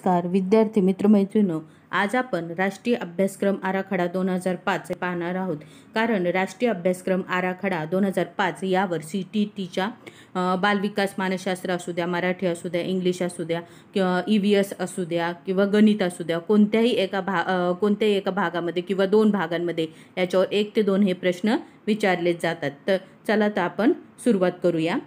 नमस्कार विद्यार्थी मित्रमैत्रिणींनो, आज आपण राष्ट्रीय अभ्यासक्रम आराखडा 2005 पाहणार आहोत. कारण राष्ट्रीय अभ्यासक्रम आराखडा 2005 यावर CTETच्या बालविकास मानसशास्त्र असू द्या, मराठी असू द्या, इंग्लिश असू द्या किंवा EVS असू द्या किंवा गणित असू द्या, कोणत्याही एका भागामध्ये किंवा 2 भागांमध्ये याच्यावर 1 ते 2 हे प्रश्न विचारले जातात. तर चला तर आपण सुरुवात करूया.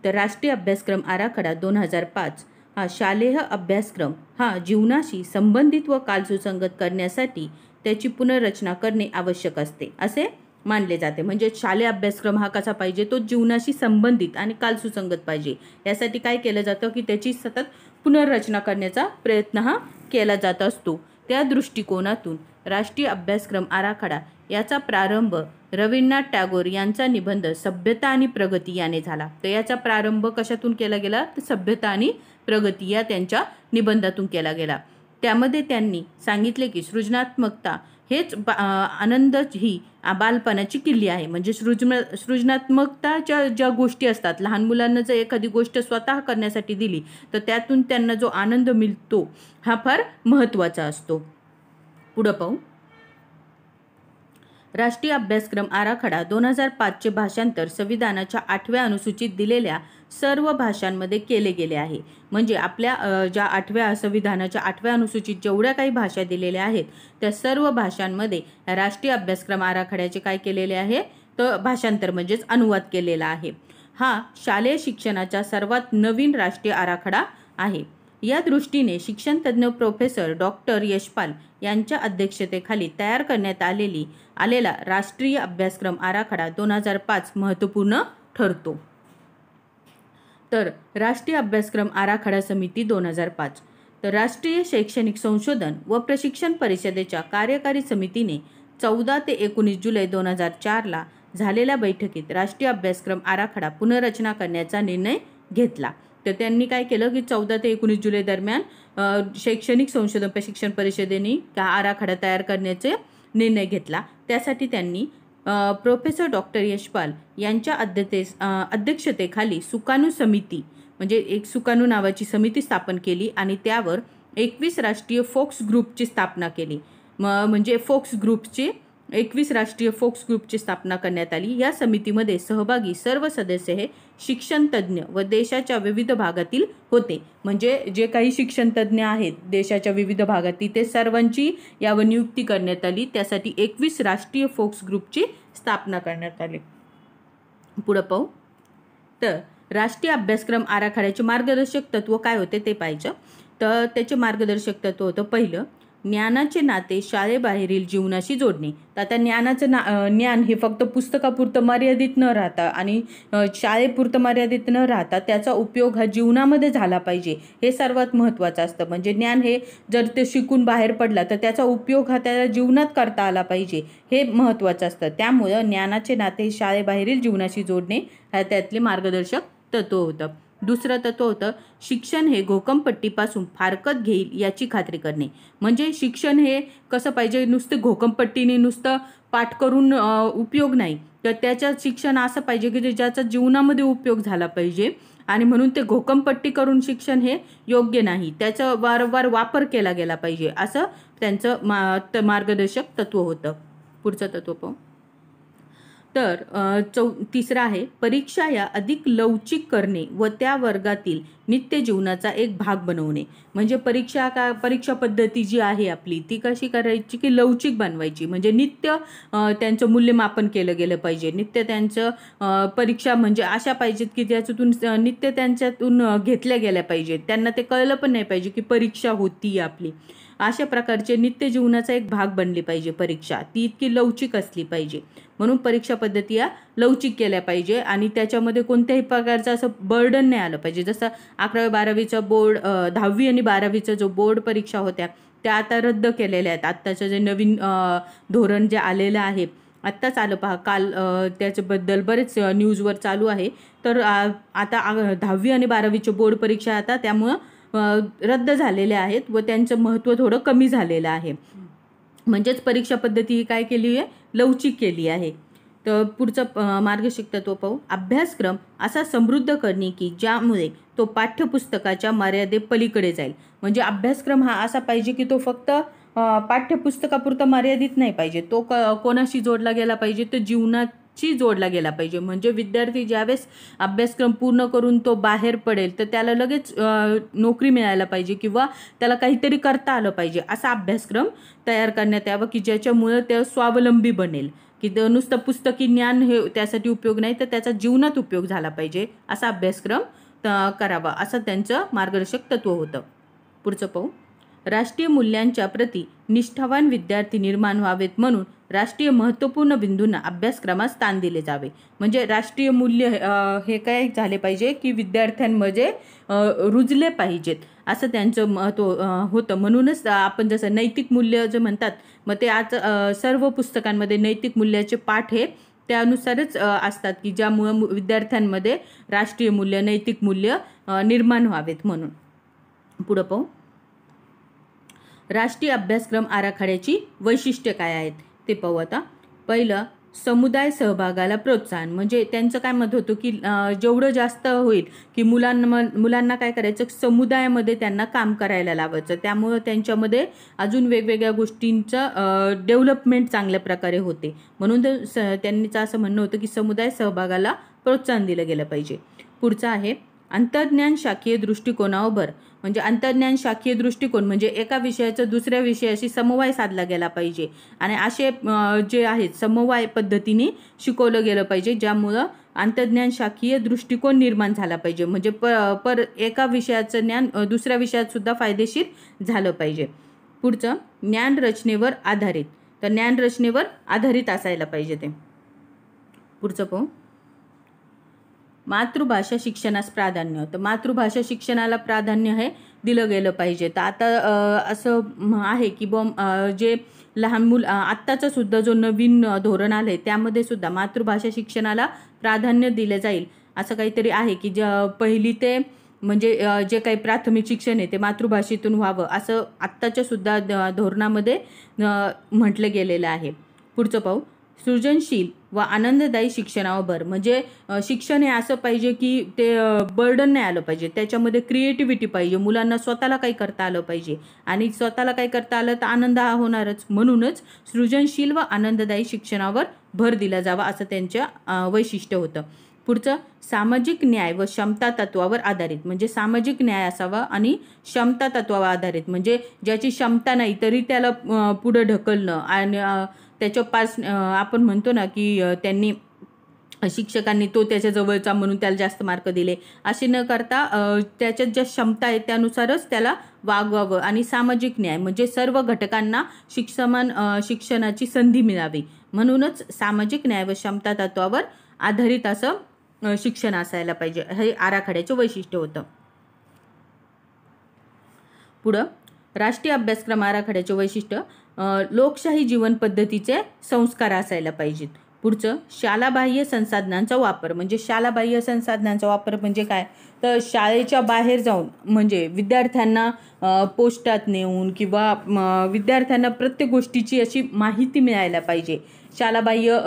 तर राष्ट्रीय अभ्यासक्रम आराखडा 2005 हा शालेय अभ्यासक्रम हा जीवनाशी संबंधित व कालसुसंगत करण्यासाठी त्याची पुनर्रचना करणे आवश्यक असते असे मानले जाते. म्हणजे शालेय अभ्यासक्रम हा कसा पाहिजे, तो जीवनाशी संबंधित आणि कालसुसंगत पाहिजे. यासाठी काय केलं जातं की त्याची सतत पुनर्रचना करण्याचा प्रयत्न हा केला जात असतो. त्या दृष्टिकोनातून राष्ट्रीय अभ्यासक्रम आराखडा याचा प्रारंभ रवींद्रनाथ टागोर यांचा निबंध सभ्यता आणि प्रगती याने झाला. तर याचा प्रारंभ कशातून केला गेला, तर सभ्यता आणि प्रगती या त्यांच्या निबंधातून केला गेला. त्यामध्ये त्यांनी सांगितले की सृजनात्मकता हेच आनंद ही बालपणाची किल्ली आहे. म्हणजे सृजनात्मकताच्या ज्या गोष्टी असतात, लहान मुलांना जर एखादी गोष्ट स्वतः करण्यासाठी दिली तर त्यातून त्यांना जो आनंद मिळतो हा फार महत्त्वाचा असतो. पुढे पाहू. राष्ट्रीय अभ्यासक्रम आराखडा 2005चे भाषांतर संविधानाच्या 8व्या अनुसूचीत दिलेल्या सर्व भाषांमध्ये केले गेले आहे. म्हणजे आपल्या ज्या 8व्या संविधानाच्या 8व्या अनुसूचीत जेवढ्या काही भाषा दिलेल्या आहेत त्या सर्व भाषांमध्ये राष्ट्रीय अभ्यासक्रम आराखड्याचे काय केलेले आहे, तर भाषांतर म्हणजेच अनुवाद केलेला आहे. हा शालेय शिक्षणाचा सर्वात नवीन राष्ट्रीय आराखडा आहे. या दृष्टीने शिक्षणतज्ञ प्रोफेसर डॉक्टर यशपाल यांच्या अध्यक्षतेखाली तयार करण्यात आलेला राष्ट्रीय अभ्यासक्रम आराखडा 2005 महत्त्वपूर्ण ठरतो. तर राष्ट्रीय अभ्यासक्रम आराखडा समिती 2005 तर राष्ट्रीय शैक्षणिक संशोधन व प्रशिक्षण परिषदेच्या कार्यकारी समितीने 14 ते 19 जुलै 2004 झालेल्या बैठकीत राष्ट्रीय अभ्यासक्रम आराखडा पुनर्रचना करण्याचा निर्णय घेतला. तर त्यांनी काय केलं की 14 ते 19 जुलै दरम्यान शैक्षणिक संशोधन प्रशिक्षण परिषदेने हा आराखडा तयार करण्याचे निर्णय घेतला. त्यासाठी त्यांनी प्रोफेसर डॉक्टर यशपाल यांच्या अध्यक्षतेखाली सुकाणू समिती म्हणजे एक सुकाणू नावाची समिती स्थापन केली आणि त्यावर 21 राष्ट्रीय फोक्स ग्रुपची स्थापना केली. म्हणजे फोक्स ग्रुपचे 21 राष्ट्रीय फोक्स ग्रुपची स्थापना करण्यात आली. या समितीमध्ये सहभागी सर्व सदस्य हे शिक्षण तज्ज्ञ व देशाच्या विविध भागातील होते. म्हणजे जे काही शिक्षण तज्ज्ञ आहेत देशाच्या विविध भागातील ते सर्वांची यावर नियुक्ती करण्यात आली. त्यासाठी 21 राष्ट्रीय फोक्स ग्रुपची स्थापना करण्यात आली. पुढे पाहू. तर राष्ट्रीय अभ्यासक्रम आराखड्याचे मार्गदर्शक तत्व काय होते ते पाहिजे. तर त्याचे मार्गदर्शक तत्व होतं पहिलं, ज्ञानाचे नाते शाळेबाहेरील जीवनाशी जोडणे. तर आता ज्ञान हे फक्त पुस्तकापुरतं मर्यादित न राहता आणि शाळेपुरतं मर्यादित न राहता त्याचा उपयोग हा जीवनामध्ये झाला पाहिजे, हे सर्वात महत्त्वाचं असतं. म्हणजे ज्ञान हे जर ते शिकून बाहेर पडला तर त्याचा उपयोग हा त्याला जीवनात करता आला पाहिजे, हे महत्त्वाचं असतं. त्यामुळं ज्ञानाचे नाते शाळेबाहेरील जीवनाशी जोडणे हा त्यातले मार्गदर्शक तत्व होतं. दुसरं तत्व होतं, शिक्षण हे घोकंपट्टीपासून फारकत घेईल याची खात्री करणे. म्हणजे शिक्षण हे कसं पाहिजे, नुसतं घोकंपट्टीने नुसतं पाठ करून उपयोग नाही, तर त्याचं शिक्षण असं पाहिजे की ज्याचा जीवनामध्ये उपयोग झाला पाहिजे. आणि म्हणून ते घोकंपट्टी करून शिक्षण हे योग्य नाही, त्याचा वारंवार वापर केला गेला पाहिजे, असं त्यांचं मार्गदर्शक तत्व होतं. पुढचं तत्व पाहू. तर तिसरा आहे, परीक्षा या अधिक लवचिक करणे व त्या वर्गातील नित्य जीवनाचा एक भाग बनवणे. म्हणजे परीक्षा पद्धती जी आहे आपली ती कशी करायची की लवचिक बनवायची. म्हणजे नित्य त्यांचं मूल्यमापन केलं गेलं पाहिजे. नित्य त्यांचं परीक्षा म्हणजे अशा पाहिजेत की त्याच्यातून नित्य त्यांच्यातून घेतल्या गेल्या पाहिजेत. त्यांना ते कळलं पण नाही पाहिजे की परीक्षा होती आपली. अशा प्रकारचे नित्य जीवनाचा एक भाग बनली पाहिजे परीक्षा, ती इतकी लवचिक असली पाहिजे. म्हणून परीक्षा पद्धती या लवचिक केल्या पाहिजे आणि त्याच्यामध्ये कोणत्याही प्रकारचं असं बर्डन नाही आलं पाहिजे. जसं 11वी-12वीचं बोर्ड, 10वी आणि 12वीचं जो बोर्ड परीक्षा होत्या त्या आता रद्द केलेल्या आहेत. आत्ताचं जे नवीन धोरण जे आलेलं आहे, आत्ताच आलं पहा, काल त्याच्याबद्दल बरेच न्यूजवर चालू आहे. तर आता 10वी आणि 12वीचे बोर्ड परीक्षा आता त्यामुळं रद्द झालेल्या आहेत व त्यांचं महत्त्व थोडं कमी झालेलं आहे. म्हणजेच परीक्षा पद्धती काय केली आहे, लवचिक केली आहे. तर पुढचं मार्गदर्शक तत्व पाहू. अभ्यासक्रम असा समृद्ध करणे की ज्यामुळे तो पाठ्यपुस्तकाच्या मर्यादे पलीकडे जाईल. म्हणजे अभ्यासक्रम हा असा पाहिजे की तो फक्त पाठ्यपुस्तकापुरता मर्यादित नाही पाहिजे, तो कोणाशी जोडला गेला पाहिजे, तर जीवनाची जोडला गेला पाहिजे. म्हणजे विद्यार्थी ज्यावेळेस अभ्यासक्रम पूर्ण करून तो बाहेर पडेल तर त्याला लगेच नोकरी मिळायला पाहिजे किंवा त्याला काहीतरी करता आलं पाहिजे, असा अभ्यासक्रम तयार करण्यात यावा की ज्याच्यामुळे ते स्वावलंबी बनेल. की नुसतं पुस्तकी ज्ञान हे त्यासाठी उपयोग नाही, तर त्याचा जीवनात उपयोग झाला पाहिजे, असा अभ्यासक्रम करावा, असं त्यांचं मार्गदर्शक तत्व होतं. पुढचं पाहू. राष्ट्रीय मूल्यांच्या प्रति निष्ठावान विद्यार्थी निर्माण व्हावेत म्हणून राष्ट्रीय महत्त्वपूर्ण बिंदूंना अभ्यासक्रमात स्थान दिले जावे. म्हणजे राष्ट्रीय मूल्य हे काय झाले पाहिजे की विद्यार्थ्यांमध्ये रुजले पाहिजेत, असं त्यांचं महत्त्व होतं. म्हणूनच आपण जसं नैतिक मूल्य जे म्हणतात, मग ते आज सर्व पुस्तकांमध्ये नैतिक मूल्याचे पाठ हे त्यानुसारच असतात की ज्यामुळं विद्यार्थ्यांमध्ये राष्ट्रीय मूल्य, नैतिक मूल्य निर्माण व्हावेत म्हणून. पुढं पाहू. राष्ट्रीय अभ्यासक्रम आराखड्याची वैशिष्ट्ये काय आहेत ते पाहू आता. पहिलं, समुदाय सहभागाला प्रोत्साहन. म्हणजे त्यांचं काय मत होतं की जेवढं जास्त होईल की मुलांना काय करायचं, समुदायामध्ये त्यांना काम करायला लावायचं, त्यामुळं त्यांच्यामध्ये अजून वेगवेगळ्या गोष्टींचं डेव्हलपमेंट चांगल्या प्रकारे होते. म्हणून त्यांचं असं म्हणणं होतं की समुदाय सहभागाला प्रोत्साहन दिलं गेलं पाहिजे. पुढचं आहे अंतर्ज्ञान शाखीय दृष्टिकोनावर भर. म्हणजे अंतर्ज्ञान शाखीय दृष्टिकोन म्हणजे एका विषयाचा दुसऱ्या विषयाशी समवाय साधला गेला पाहिजे आणि असे जे आहेत समवाय पद्धतीने शिकवलं गेलं पाहिजे, ज्यामुळं अंतर्ज्ञान शाखीय दृष्टिकोन निर्माण झाला पाहिजे. म्हणजे एका विषयाचं ज्ञान दुसऱ्या विषयात सुद्धा फायदेशीर झालं पाहिजे. पुढचं, ज्ञान रचनेवर आधारित. तर ज्ञान रचनेवर आधारित असायला पाहिजे ते. पुढचं पाहू. मातृभाषा शिक्षणास प्राधान्य. तर मातृभाषा शिक्षणाला प्राधान्य हे दिलं गेलं पाहिजे. तर आता असं आहे की जे लहान मूल आत्ताचा सुद्धा जो नवीन धोरण आलं आहे त्यामध्ये सुद्धा मातृभाषा शिक्षणाला प्राधान्य दिलं जाईल, असं काहीतरी आहे की पहिली ते म्हणजे जे काही प्राथमिक शिक्षण आहे ते मातृभाषेतून व्हावं, असं आत्ताच्या सुद्धा धोरणामध्ये म्हटलं गेलेलं आहे. पुढचं पाहू. सृजनशील व आनंददायी शिक्षणावर भर. म्हणजे शिक्षण हे असं पाहिजे की ते बर्डन नाही आलं पाहिजे, त्याच्यामध्ये क्रिएटिव्हिटी पाहिजे, मुलांना स्वतःला काही करता आलं पाहिजे आणि स्वतःला काही करता आलं तर आनंद हा होणारच. म्हणूनच सृजनशील व आनंददायी शिक्षणावर भर दिला जावा, असं त्यांच्या वैशिष्ट्य होतं. पुढचं, सामाजिक न्याय व क्षमता तत्वावर आधारित. म्हणजे सामाजिक न्याय असावा आणि क्षमता तत्वावर आधारित. म्हणजे ज्याची क्षमता नाही तरी त्याला पुढं ढकलणं आणि त्याच्या आपण म्हणतो ना की त्यांनी शिक्षकांनी तो त्याच्या जवळचा म्हणून त्याला जास्त मार्क दिले, असे न करता त्याच्यात ज्या क्षमता आहेत त्यानुसारच त्याला वागवावं. आणि सामाजिक न्याय म्हणजे सर्व घटकांना समान शिक्षणाची संधी मिळावी, म्हणूनच सामाजिक न्याय व क्षमता तत्वावर आधारित असं शिक्षण असायला पाहिजे, हे आराखड्याचं वैशिष्ट्य होतं. पुढं, राष्ट्रीय अभ्यासक्रम आराखड्याचे वैशिष्ट्य लोकशाही जीवन पद्धतीचे संस्कार असायला पाहिजेत. पुढचं, शालाबाह्य संसाधनांचा वापर. म्हणजे शालाबाह्य संसाधनांचा वापर म्हणजे काय, तर शाळेच्या बाहेर जाऊन म्हणजे विद्यार्थ्यांना पोस्टात नेऊन किंवा विद्यार्थ्यांना प्रत्येक गोष्टीची अशी माहिती मिळायला पाहिजे. शालाबाह्य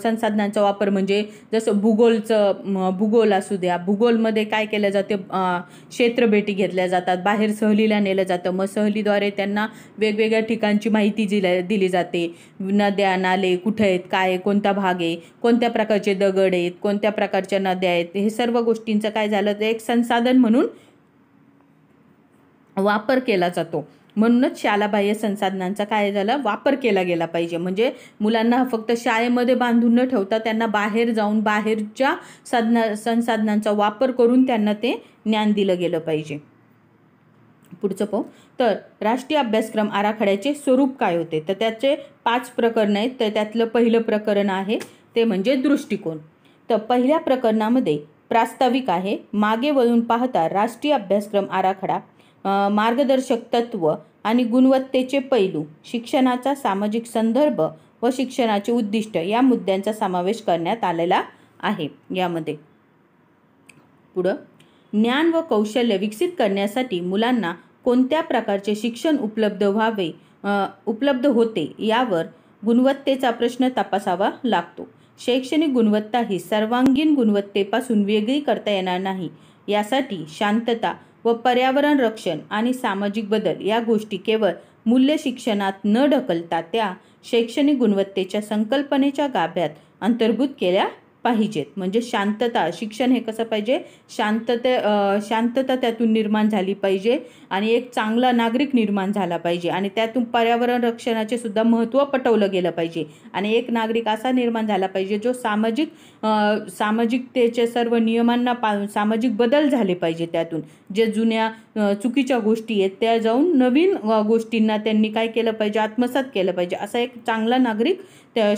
संसाधनांचा वापर म्हणजे जसं भूगोल असू द्या, भूगोलमध्ये काय केलं जाते, क्षेत्रभेटी घेतल्या जातात, बाहेर सहलीला नेलं जातं, मग सहलीद्वारे त्यांना वेगवेगळ्या ठिकाणची माहिती दिली जाते. नद्या, नाले कुठे आहेत, काय कोणता भाग आहे, कोणत्या प्रकारचे दगड आहेत, कोणत्या प्रकारच्या नद्या आहेत, हे सर्व गोष्टींचं काय झालं तर एक संसाधन म्हणून वापर केला जातो. म्हणूनच शालाबाह्य संसाधनांचा काय झाला वापर केला गेला पाहिजे. म्हणजे मुलांना फक्त शाळेमध्ये बांधून न ठेवता त्यांना बाहेर जाऊन बाहेरच्या संसाधनांचा वापर करून त्यांना ते ज्ञान दिलं गेलं पाहिजे. पुढचं पाहू. तर राष्ट्रीय अभ्यासक्रम आराखड्याचे स्वरूप काय होते, तर त्याचे 5 प्रकरण आहेत. तर त्यातलं पहिलं प्रकरण आहे ते म्हणजे दृष्टिकोन. तर पहिल्या प्रकरणामध्ये प्रास्ताविक आहे. मागे वळून पाहता राष्ट्रीय अभ्यासक्रम आराखडा, मार्गदर्शक तत्व आणि गुणवत्तेचे पैलू, शिक्षणाचा सामाजिक संदर्भ व शिक्षणाचे उद्दिष्ट या मुद्द्यांचा समावेश करण्यात आलेला आहे यामध्ये. पुढं, ज्ञान व कौशल्य विकसित करण्यासाठी मुलांना कोणत्या प्रकारचे शिक्षण उपलब्ध होते यावर गुणवत्तेचा प्रश्न तपासावा लागतो. शैक्षणिक गुणवत्ता ही सर्वांगीण गुणवत्तेपासून वेगळी करता येणार नाही. यासाठी शांतता व पर्यावरण रक्षण आणि सामाजिक बदल या गोष्टी केवळ मूल्य शिक्षणात न ढकलता त्या शैक्षणिक गुणवत्तेच्या संकल्पनेच्या गाभ्यात अंतर्भूत केल्या पाहिजेत. म्हणजे शांतता, शिक्षण हे कसं पाहिजे, शांतता त्यातून निर्माण झाली पाहिजे आणि एक चांगला नागरिक निर्माण झाला पाहिजे आणि त्यातून पर्यावरण रक्षणाचे सुद्धा महत्त्व पटवलं गेलं पाहिजे आणि एक नागरिक असा निर्माण झाला पाहिजे जो सामाजिकतेच्या सर्व नियमांना पाळून सामाजिक बदल झाले पाहिजे. त्यातून जे जुन्या चुकीच्या गोष्टी आहेत त्या जाऊन नवीन गोष्टींना त्यांनी काय केलं पाहिजे, आत्मसात केलं पाहिजे. असा एक चांगला नागरिक त्या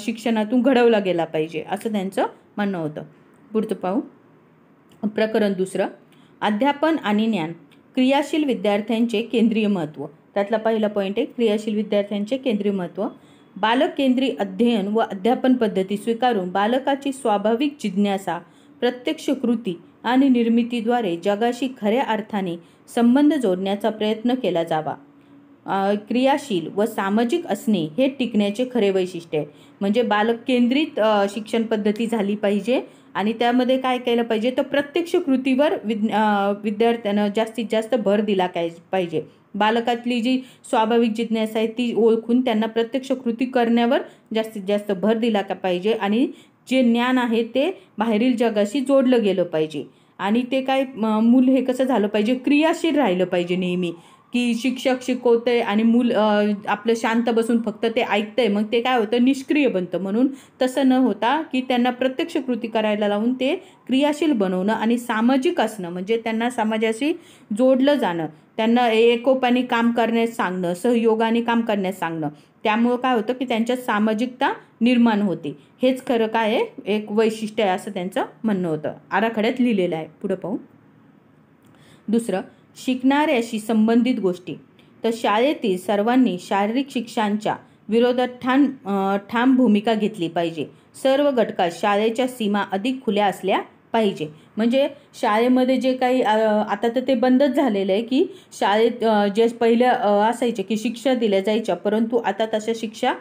शिक्षणातून घडवला गेला पाहिजे असं त्यांचं म्हणणं होतं. पुढचं पाहू. प्रकरण 2, अध्यापन आणि ज्ञान, क्रियाशील विद्यार्थ्यांचे केंद्रीय महत्त्व. त्यातला पहिला पॉईंट आहे क्रियाशील विद्यार्थ्यांचे केंद्रीय महत्त्व. बालक केंद्रीय अध्ययन व अध्यापन पद्धती स्वीकारून बालकाची स्वाभाविक जिज्ञासा, प्रत्यक्ष कृती आणि निर्मितीद्वारे जगाशी खऱ्या अर्थाने संबंध जोडण्याचा प्रयत्न केला जावा. क्रियाशील व सामाजिक असणे हे टिकण्याचे खरे वैशिष्ट्य आहे. म्हणजे बालक केंद्रित शिक्षण पद्धती झाली पाहिजे आणि त्यामध्ये काय केलं पाहिजे तर प्रत्यक्ष कृतीवर विद्यार्थ्यांना जास्तीत जास्त भर दिला पाहिजे. बालकातली जी स्वाभाविक जिज्ञासा आहे ती ओळखून त्यांना प्रत्यक्ष कृती करण्यावर जास्तीत जास्त भर दिला पाहिजे आणि जे ज्ञान आहे ते बाहेरील जगाशी जोडलं गेलं पाहिजे. आणि ते काय मूल हे कसं झालं पाहिजे, क्रियाशील राहिलं पाहिजे नेहमी, की शिक्षक शिकवतंय आणि मूल आपलं शांत बसून फक्त ते ऐकतंय, मग ते काय होतं निष्क्रिय बनतं. म्हणून तसं न होता की त्यांना प्रत्यक्ष कृती करायला लावून ते क्रियाशील बनवणं आणि सामाजिक असणं, म्हणजे त्यांना समाजाशी जोडलं जाणं, त्यांना एकोपाने काम करण्यास सांगणं, सहयोगाने काम करण्यास सांगणं. त्यामुळं काय होतं की त्यांच्यात सामाजिकता निर्माण होते. हेच खरं काय आहे, एक वैशिष्ट्य आहे असं त्यांचं म्हणणं होतं. आराखड्यात लिहिलेलं आहे. पुढं पाहू. 2, शिकणाऱ्याशी संबंधित गोष्टी. तर शाळेतील सर्वांनी शारीरिक शिक्षणाच्या विरोधात ठाम भूमिका घेतली पाहिजे. सर्व घटकात शाळेच्या सीमा अधिक खुल्या असल्या पाहिजे. म्हणजे शाळेमध्ये जे काही आता तर ते बंदच झालेलं आहे की शाळेत जे पहिलं असायचे की शिक्षा दिल्या जायच्या, परंतु आता तशा शिक्षा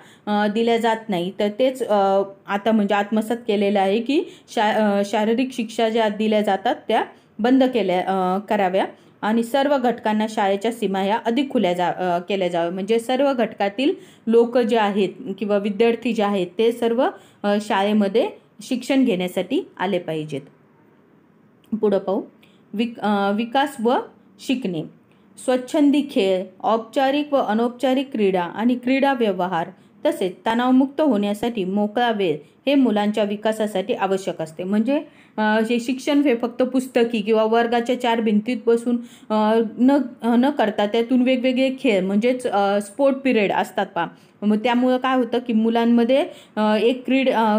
दिल्या जात नाही. तर तेच आता म्हणजे आत्मसात केलेलं आहे की शारीरिक शिक्षा ज्या दिल्या जातात त्या बंद कराव्या आणि सर्व घटकांना शाळेच्या सीमा ह्या अधिक खुल्या केल्या जाव्या. म्हणजे सर्व घटकातील लोक जे आहेत किंवा विद्यार्थी जे आहेत ते सर्व शाळेमध्ये शिक्षण घेण्यासाठी आले पाहिजेत. पुढं पाहू. विकास व शिकणे. स्वच्छंदी खेळ, औपचारिक व अनौपचारिक क्रीडा आणि क्रीडा व्यवहार तसेच तणावमुक्त होण्यासाठी मोकळा वेळ हे मुलांच्या विकासासाठी आवश्यक असते. म्हणजे हे शिक्षण हे फक्त पुस्तकी किंवा वर्गाच्या 4 भिंतीत बसून न करता त्यातून वेगवेगळे खेळ म्हणजेच स्पोर्ट पिरियड असतात पहा. मग त्यामुळं काय होतं की मुलांमध्ये एक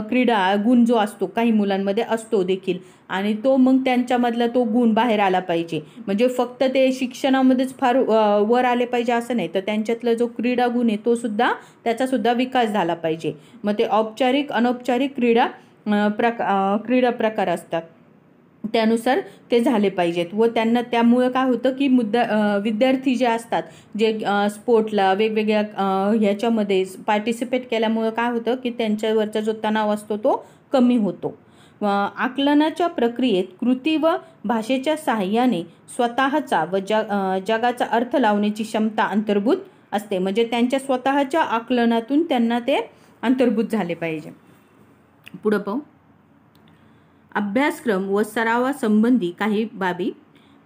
क्रीडा गुण जो असतो काही मुलांमध्ये असतो देखील आणि तो मग त्यांच्यामधला तो गुण बाहेर आला पाहिजे. म्हणजे फक्त ते शिक्षणामध्येच फार वर आले पाहिजे असं नाही, तर त्यांच्यातला जो क्रीडा गुण आहे तो सुद्धा त्याचा सुद्धा विकास झाला पाहिजे. मग ते औपचारिक अनौपचारिक क्रीडा प्रकार असतात त्यानुसार ते झाले पाहिजेत व त्यांना त्यामुळे काय होतं की विद्यार्थी जे असतात जे स्पोर्टला वेगवेगळ्या ह्याच्यामध्ये पार्टिसिपेट केल्यामुळे काय होतं की त्यांच्यावरचा जो तणाव असतो तो कमी होतो. आकलनाच्या प्रक्रियेत कृती व भाषेच्या सहाय्याने स्वतःचा व जगाचा अर्थ लावण्याची क्षमता अंतर्भूत असते. म्हणजे त्यांच्या स्वतःच्या आकलनातून त्यांना ते अंतर्भूत झाले पाहिजे. पुढं पाहू. अभ्यासक्रम व सरावासंबंधी काही बाबी.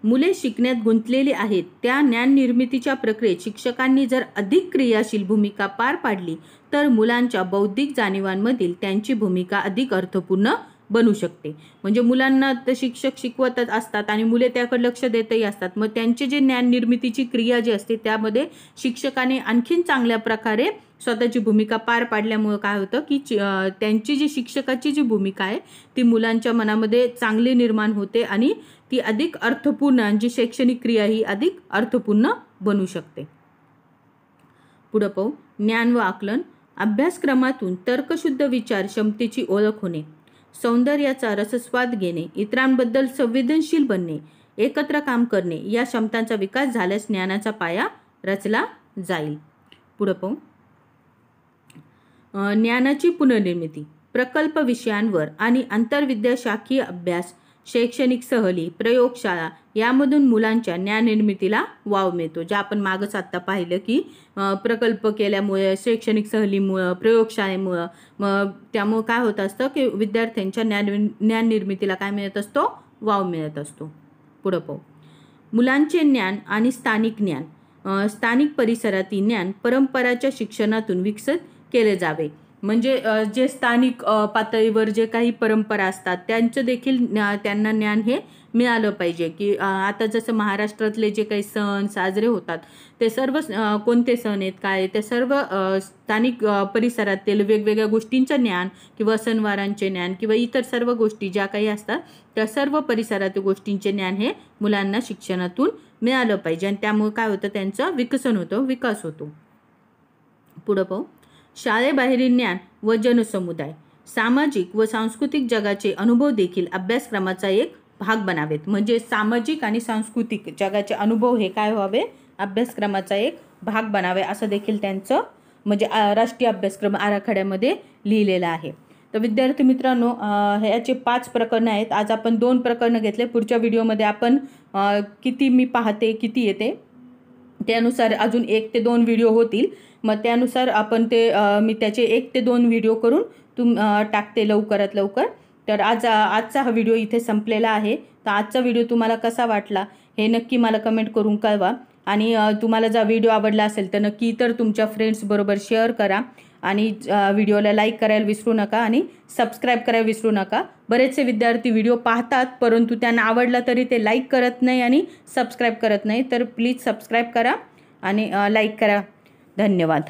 मुले शिकण्यात गुंतलेली आहेत त्या ज्ञान निर्मितीच्या प्रक्रियेत शिक्षकांनी जर अधिक क्रियाशील भूमिका पार पाडली तर मुलांच्या बौद्धिक जाणीवांमधील त्यांची भूमिका अधिक अर्थपूर्ण बनू शकते. म्हणजे मुलांना तर शिक्षक शिकवतच असतात आणि मुले त्याकडे लक्ष देतही असतात. मग त्यांचे जे ज्ञान निर्मितीची क्रिया जी असते त्यामध्ये शिक्षकाने आणखीन चांगल्या प्रकारे स्वतःची भूमिका पार पाडल्यामुळे काय होतं की त्यांची जी शिक्षकाची जी भूमिका आहे ती मुलांच्या मनामध्ये चांगली निर्माण होते आणि ती अधिक अर्थपूर्ण, जी शैक्षणिक क्रिया ही अधिक अर्थपूर्ण बनू शकते. पुढं पाहू. ज्ञान व आकलन. अभ्यासक्रमातून तर्कशुद्ध विचार क्षमतेची ओळख होणे, सौंदर्याचा रसस्वाद घेणे, इतरांबद्दल संवेदनशील बनणे, एकत्र काम करणे या क्षमतांचा विकास झाल्यास ज्ञानाचा पाया रचला जाईल. पुढं पाहू. ज्ञानाची पुनर्निर्मिती. प्रकल्प विषयांवर आणि आंतरविद्याशाखीय अभ्यास, शैक्षणिक सहली, प्रयोगशाळा यामधून मुलांच्या ज्ञाननिर्मितीला वाव मिळतो. जे आपण मागच आत्ता पाहिलं की प्रकल्प केल्यामुळे, शैक्षणिक सहलीमुळं, प्रयोगशाळेमुळं त्यामुळं काय होत असतं की विद्यार्थ्यांच्या ज्ञाननिर्मितीला काय मिळत असतो? वाव मिळत असतो. पुढं पाहू. मुलांचे ज्ञान आणि स्थानिक ज्ञान. स्थानिक परिसरातील ज्ञान परंपराच्या शिक्षणातून विकसित केले जावे. म्हणजे जे स्थानिक पातळीवर जे काही परंपरा असतात त्यांचं देखील त्यांना ज्ञान हे मिळालं पाहिजे. की आता जसं महाराष्ट्रातले जे काही सण साजरे होतात ते सर्व कोणते सण आहेत, काय ते सर्व स्थानिक परिसरातील वेगवेगळ्या गोष्टींचं ज्ञान किंवा सणवारांचे ज्ञान किंवा इतर सर्व गोष्टी ज्या काही असतात त्या सर्व परिसरातील गोष्टींचे ज्ञान हे मुलांना शिक्षणातून मिळालं पाहिजे आणि त्यामुळे काय होतं? त्यांचं विकसन होतं, विकास होतो. पुढं पाहू. शाळेबाहेरील ज्ञान व जनसमुदाय. सामाजिक व सांस्कृतिक जगाचे अनुभव देखील अभ्यासक्रमाचा एक भाग बनावेत. म्हणजे सामाजिक आणि सांस्कृतिक जगाचे अनुभव हे काय व्हावे? अभ्यासक्रमाचा एक भाग बनावे असं देखील त्यांचं म्हणजे राष्ट्रीय अभ्यासक्रम आराखड्यामध्ये लिहिलेलं आहे. तर विद्यार्थी मित्रांनो, ह्याचे 5 प्रकरणं आहेत. आज आपण 2 प्रकरणं घेतले. पुढच्या व्हिडिओमध्ये आपण किती मी पाहते किती येते त्यानुसार अजून 1 ते 2 व्हिडिओ होतील. मग त्यानुसार आपण ते मी त्याचे 1 ते 2 व्हिडिओ करून टाकते लवकरात लवकर. तर आजचा हा व्हिडिओ इथे संपलेला आहे. तर आजचा व्हिडिओ तुम्हाला कसा वाटला हे नक्की मला कमेंट करून कळवा. आणि तुम्हाला जर व्हिडिओ आवडला असेल तर नक्की इतर तुमच्या फ्रेंड्सबरोबर शेअर करा आणि व्हिडिओला लाईक करायला विसरू नका आणि सबस्क्राईब करायला विसरू नका. बरेचसे विद्यार्थी व्हिडिओ पाहतात परंतु त्यांना आवडला तरी ते लाईक करत नाही आणि सबस्क्राईब करत नाही. तर प्लीज सबस्क्राईब करा आणि लाईक करा. धन्यवाद.